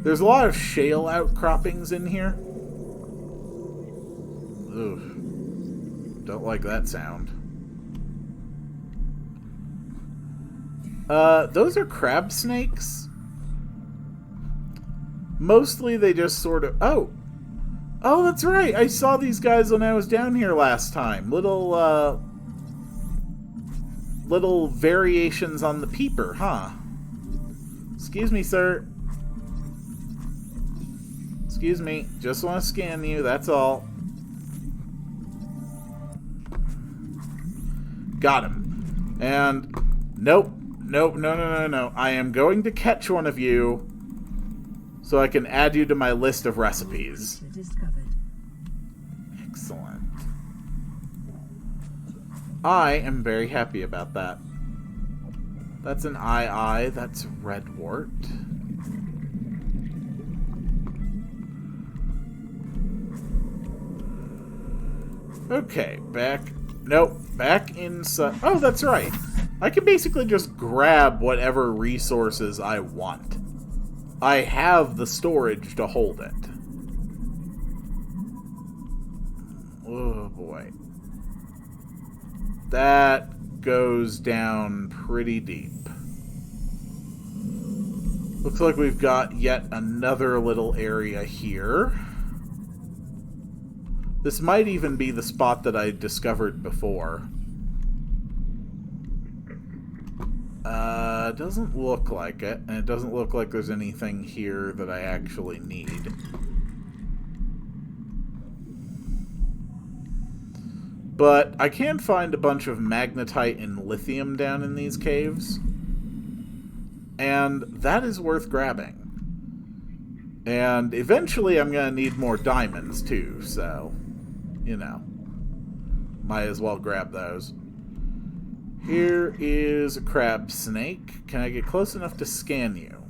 There's a lot of shale outcroppings in here. Ugh. Don't like that sound. Those are crab snakes? Mostly they just sort of... Oh, that's right. I saw these guys when I was down here last time. Little variations on the peeper, huh? Excuse me, sir. Excuse me. Just want to scan you, that's all. Got him. And... Nope. No. I am going to catch one of you so I can add you to my list of recipes. Excellent. I am very happy about that. That's an eye. That's redwort. Okay, back... Nope, back inside... Oh, that's right. I can basically just grab whatever resources I want. I have the storage to hold it. Oh, boy. That goes down pretty deep. Looks like we've got yet another little area here. This might even be the spot that I discovered before. Doesn't look like it, and it doesn't look like there's anything here that I actually need. But I can find a bunch of magnetite and lithium down in these caves, and that is worth grabbing. And eventually I'm going to need more diamonds too, so, you know, might as well grab those. Here is a crab snake. Can I get close enough to scan you?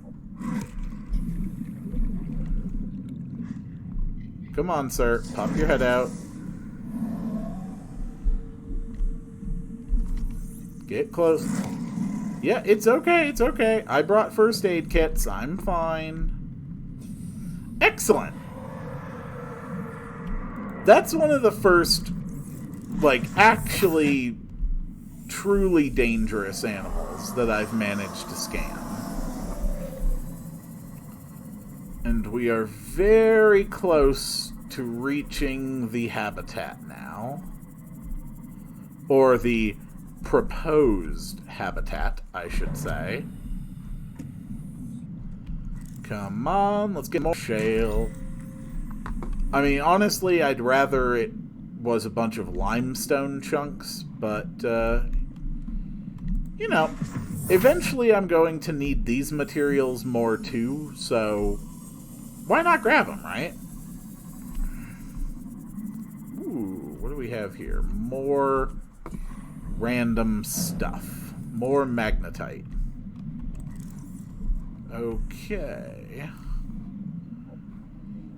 Come on, sir. Pop your head out. Get close. Yeah, it's okay. It's okay. I brought first aid kits. I'm fine. Excellent. That's one of the first, like, actually... truly dangerous animals that I've managed to scan. And we are very close to reaching the habitat now. Or the proposed habitat, I should say. Come on, let's get more shale. I mean, honestly, I'd rather it was a bunch of limestone chunks, but, you know, eventually I'm going to need these materials more too, so why not grab them, right? Ooh, what do we have here? More random stuff. More magnetite. Okay.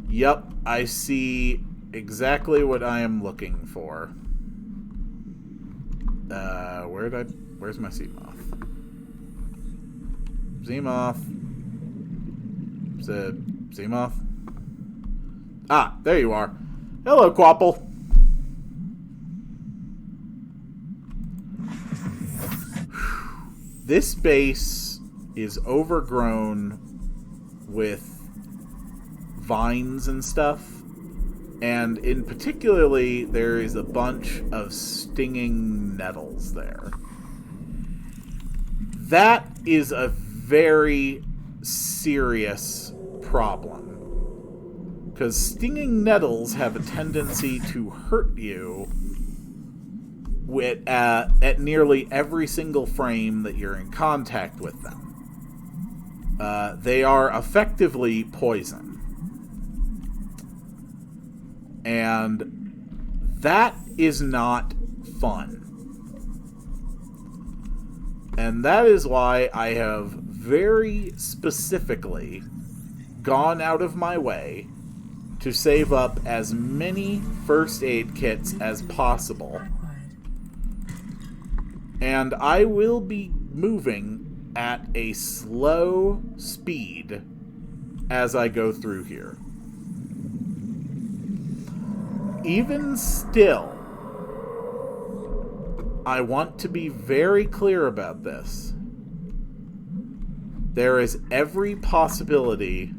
Yep, I see exactly what I am looking for. Where's my sea moth? Sea moth. Sea moth? Ah, there you are. Hello, Quapple. This base is overgrown with vines and stuff. And in particularly, there is a bunch of stinging nettles there. That is a very serious problem. Because stinging nettles have a tendency to hurt you at nearly every single frame that you're in contact with them. They are effectively poison. And that is not fun. And that is why I have very specifically gone out of my way to save up as many first aid kits as possible. And I will be moving at a slow speed as I go through here. Even still, I want to be very clear about this. There is every possibility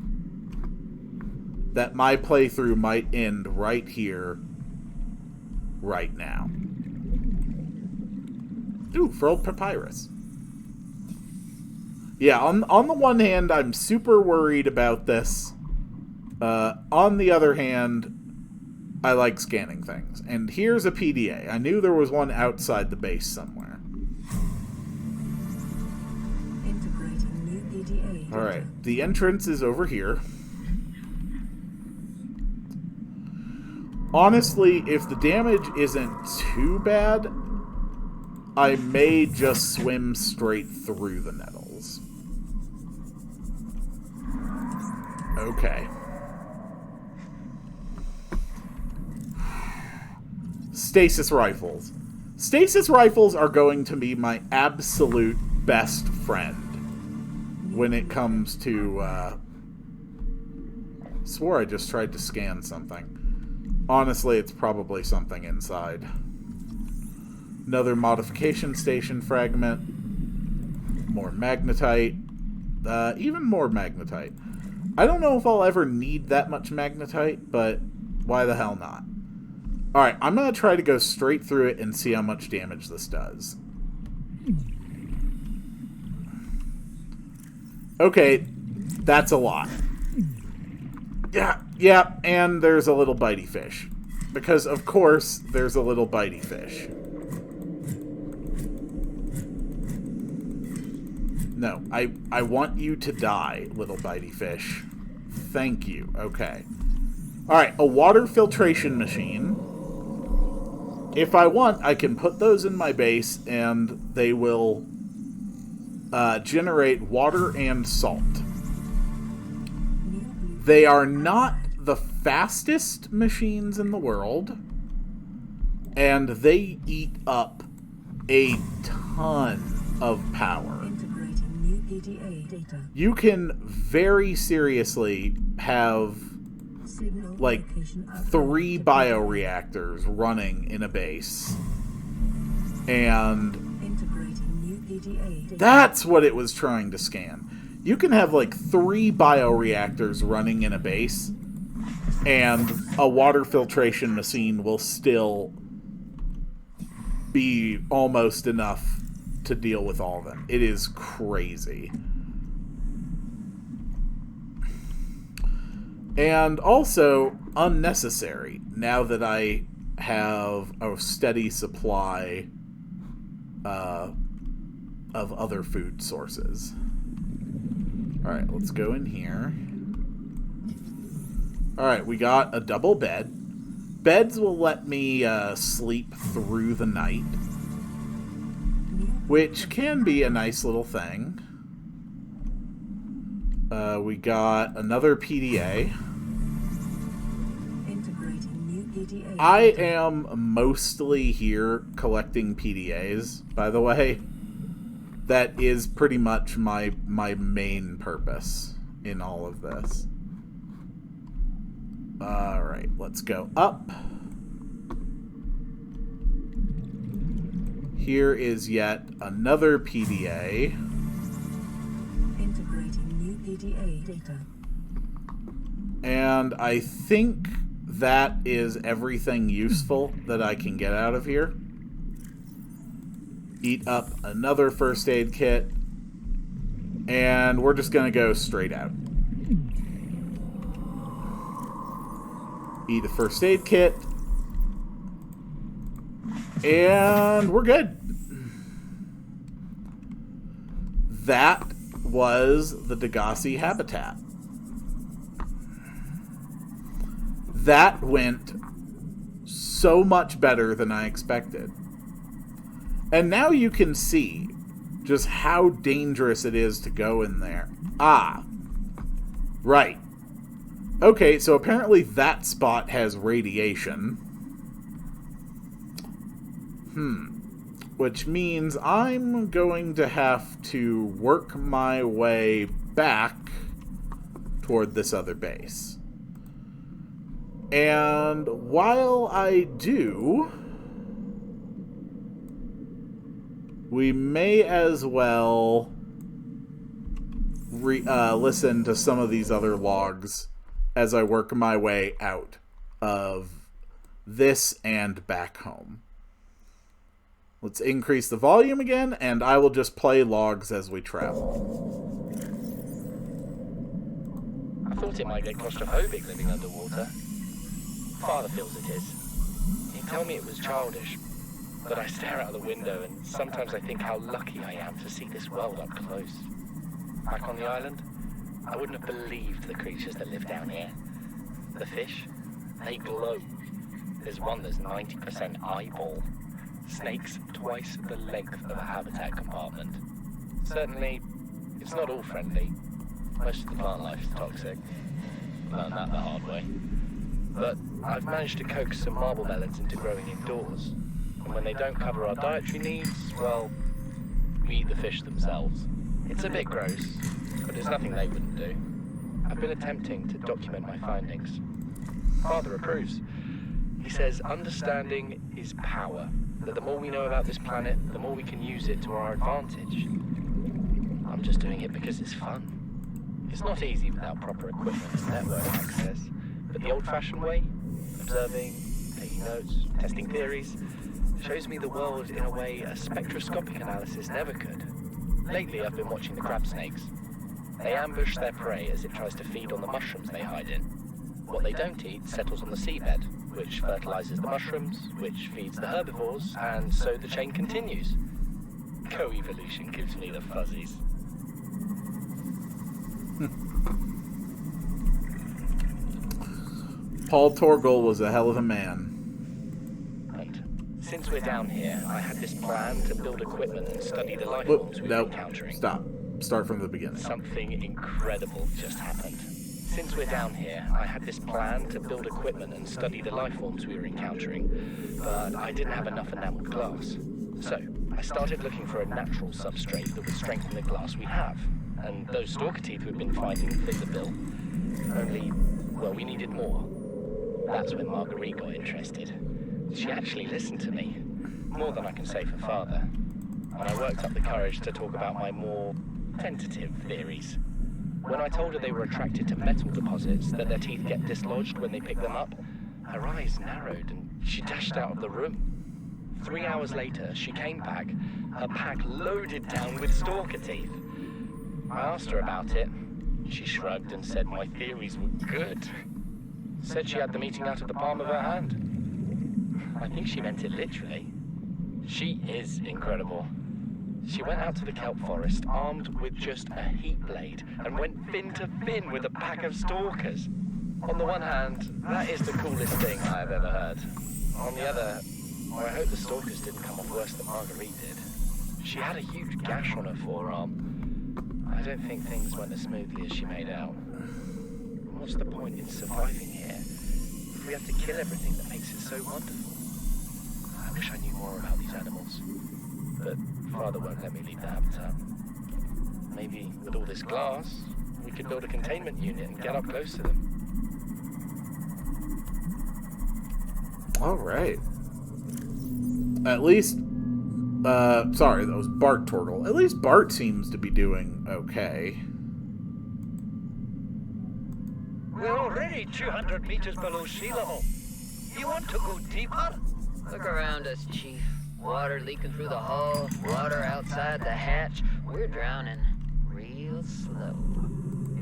that my playthrough might end right here, right now. Ooh, furled papyrus. Yeah, on the one hand, I'm super worried about this. On the other hand, I like scanning things. And here's a PDA. I knew there was one outside the base somewhere. Integrating new PDA. Alright, the entrance is over here. Honestly, if the damage isn't too bad, I may just swim straight through the nettles. Okay. Stasis rifles. Stasis rifles are going to be my absolute best friend when it comes to, swore I just tried to scan something. Honestly, it's probably something inside. Another modification station fragment. More magnetite. Even more magnetite. I don't know if I'll ever need that much magnetite, but why the hell not? Alright, I'm going to try to go straight through it and see how much damage this does. Okay, that's a lot. Yeah, and there's a little bitey fish. Because, of course, there's a little bitey fish. No, I want you to die, little bitey fish. Thank you. Okay. Alright, a water filtration machine. If I want, I can put those in my base, and they will generate water and salt. They are not the fastest machines in the world, and they eat up a ton of power. You can very seriously have like 3 bioreactors running in a base. And that's what it was trying to scan. You can have like 3 bioreactors running in a base, and a water filtration machine will still be almost enough to deal with all of them. It is crazy. And also unnecessary, now that I have a steady supply of other food sources. Alright, let's go in here. Alright, we got a double bed. Beds will let me sleep through the night, which can be a nice little thing. We got another PDA. I am mostly here collecting PDAs, by the way. That is pretty much my main purpose in all of this. Alright, let's go up. Here is yet another PDA. Integrating new PDA data. And I think that is everything useful that I can get out of here. Eat up another first aid kit. And we're just going to go straight out. Eat a first aid kit. And we're good. That was the Degassi habitat. That went so much better than I expected. And now you can see just how dangerous it is to go in there. Ah, right. Okay, so apparently that spot has radiation. Which means I'm going to have to work my way back toward this other base. And while I do, we may as well listen to some of these other logs as I work my way out of this and back home. Let's increase the volume again, and I will just play logs as we travel. I thought it might get claustrophobic living underwater. Father feels it is. He'd tell me it was childish, but I stare out the window and sometimes I think how lucky I am to see this world up close. Back on the island, I wouldn't have believed the creatures that live down here. The fish, they glow. There's one that's 90% eyeball. Snakes twice the length of a habitat compartment. Certainly, it's not all friendly. Most of the plant life is toxic. Learned that the hard way. But I've managed to coax some marble melons into growing indoors. And when they don't cover our dietary needs, well, we eat the fish themselves. It's a bit gross, but there's nothing they wouldn't do. I've been attempting to document my findings. Father approves. He says understanding is power. That the more we know about this planet, the more we can use it to our advantage. I'm just doing it because it's fun. It's not easy without proper equipment and network access, but the old-fashioned way, observing, taking notes, testing theories, shows me the world in a way a spectroscopic analysis never could. Lately I've been watching the crab snakes. They ambush their prey as it tries to feed on the mushrooms they hide in. What they don't eat settles on the seabed, which fertilizes the mushrooms, which feeds the herbivores, and so the chain continues. Co-evolution gives me the fuzzies. Paul Torgal was a hell of a man. And since we're down here, I had this plan to build equipment and study the life forms we were encountering. Stop. Start from the beginning. Something incredible just happened. Since we're down here, I had this plan to build equipment and study the life forms we were encountering, but I didn't have enough enameled glass. So, I started looking for a natural substrate that would strengthen the glass we have, and those stalker teeth we've been finding fit the bill. Only, well, we needed more. That's when Marguerite got interested. She actually listened to me, more than I can say for Father, and I worked up the courage to talk about my more tentative theories. When I told her they were attracted to metal deposits, that their teeth get dislodged when they pick them up, her eyes narrowed and she dashed out of the room. 3 hours later, she came back, her pack loaded down with stalker teeth. I asked her about it. She shrugged and said my theories were good. Said she had the meeting out of the palm of her hand. I think she meant it literally. She is incredible. She went out to the kelp forest, armed with just a heat blade, and went fin to fin with a pack of stalkers. On the one hand, that is the coolest thing I have ever heard. On the other, I hope the stalkers didn't come off worse than Marguerite did. She had a huge gash on her forearm. I don't think things went as smoothly as she made out. What's the point in surviving here if we have to kill everything that makes it so wonderful? I wish I knew more about these animals, but Father won't let me leave the habitat. Maybe with all this glass, we could build a containment unit and get up close to them. All right. At least Sorry, that was Bart Turtle. At least Bart seems to be doing okay. We're already 200 meters below sea level. You want to go deeper? Look around us, Chief. Water leaking through the hull, water outside the hatch. We're drowning real slow.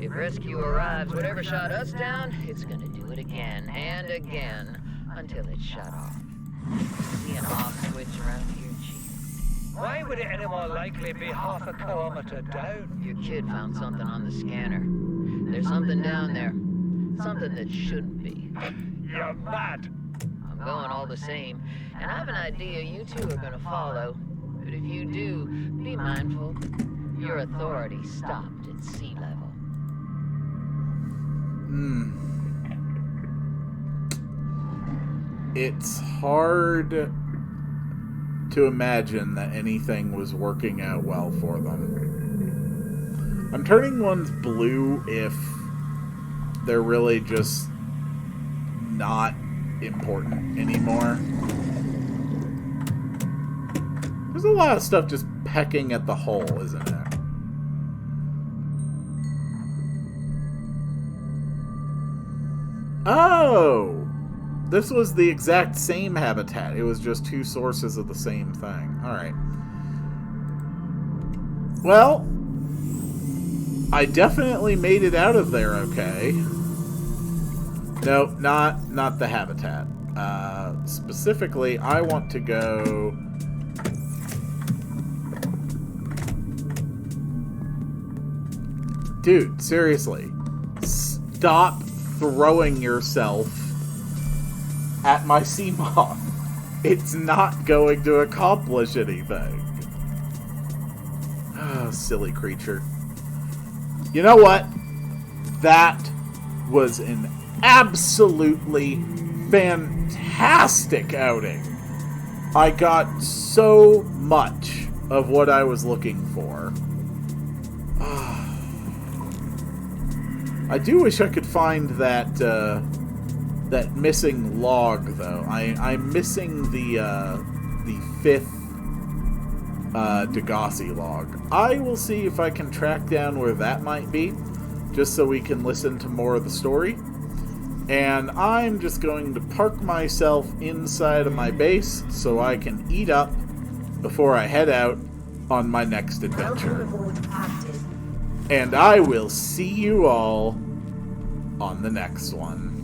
If rescue arrives, whatever shot us down, it's gonna do it again and again until it's shut off. See an off switch around here, Chief? Why would it any more likely be half a kilometer down? Your kid found something on the scanner. There's something down there. Something that shouldn't be. You're mad. I'm going all the same, and I have an idea you two are gonna follow. But if you do, be mindful. Your authority stopped at sea level. It's hard to imagine that anything was working out well for them. I'm turning ones blue if they're really just not important anymore. There's a lot of stuff just pecking at the hull, isn't it? Oh! This was the exact same habitat. It was just two sources of the same thing. Alright. Well, I definitely made it out of there okay. No, not the habitat. Specifically, I want to go... Dude, seriously. Stop throwing yourself at my sea moth. It's not going to accomplish anything. Oh, silly creature. You know what? That was an absolutely fantastic outing. I got so much of what I was looking for. I do wish I could find that that missing log, though. I'm missing the 5th Degassi log. I will see if I can track down where that might be, just so we can listen to more of the story. And I'm just going to park myself inside of my base so I can eat up before I head out on my next adventure. And I will see you all on the next one.